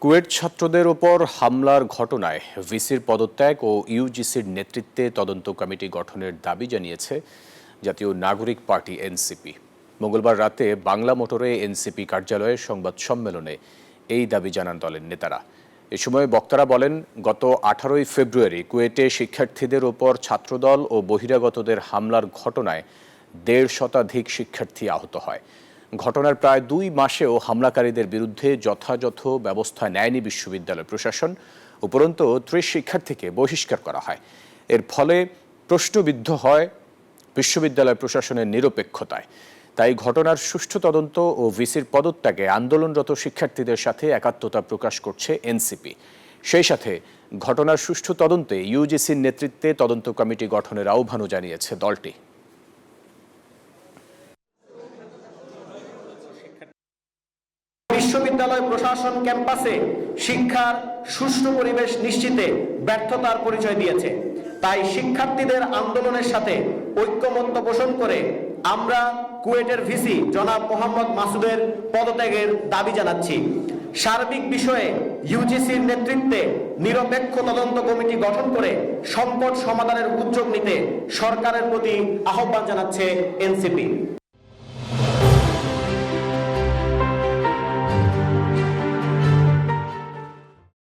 কুয়েট ছাত্রদের ওপর হামলার ঘটনায় ভিসির পদত্যাগ ও ইউজিসির নেতৃত্বে তদন্ত কমিটি গঠনের দাবি জানিয়েছে জাতীয় নাগরিক পার্টি এনসিপি। মঙ্গলবার রাতে বাংলা মোটরে এনসিপি কার্যালয়ে সংবাদ সম্মেলনে এই দাবি জানান দলের নেতারা। এ সময় বক্তারা বলেন, গত 18 ফেব্রুয়ারি কুয়েটে শিক্ষার্থীদের ওপর ছাত্রদল ও বহিরাগতদের হামলার ঘটনায় 1.5 শতাধিক শিক্ষার্থী আহত হয়। ঘটনার প্রায় 2 মাসেও হামলাকারীদের বিরুদ্ধে যথাযথ ব্যবস্থা নেয়নি বিশ্ববিদ্যালয় প্রশাসন। উপরন্তু 30 শিক্ষার্থীকে বহিষ্কার করা হয়। এর ফলে প্রশ্নবিদ্ধ হয় বিশ্ববিদ্যালয় প্রশাসনের নিরপেক্ষতায়। তাই ঘটনার সুষ্ঠু তদন্ত ও ভিসির পদত্যাগে আন্দোলনরত শিক্ষার্থীদের সাথে একাত্মতা প্রকাশ করছে এনসিপি। সেই সাথে ঘটনার সুষ্ঠু তদন্তে ইউজিসির নেতৃত্বে তদন্ত কমিটি গঠনের আহ্বানও জানিয়েছে দলটি। বিশ্ববিদ্যালয় প্রশাসন ক্যাম্পাসে শিক্ষার সুষ্ঠু পরিবেশ নিশ্চিতে ব্যর্থতার পরিচয় দিয়েছে। তাই শিক্ষার্থীদের আন্দোলনের সাথে ঐক্যমত্য পোষণ করে আমরা কুয়েটের ভিসি জনাব মোহাম্মদ মাসুদের পদত্যাগের দাবি জানাচ্ছি। সার্বিক বিষয়ে ইউজিসির নেতৃত্বে নিরপেক্ষ তদন্ত কমিটি গঠন করে সংকট সমাধানের উদ্যোগ নিতে সরকারের প্রতি আহ্বান জানাচ্ছে এনসিপি।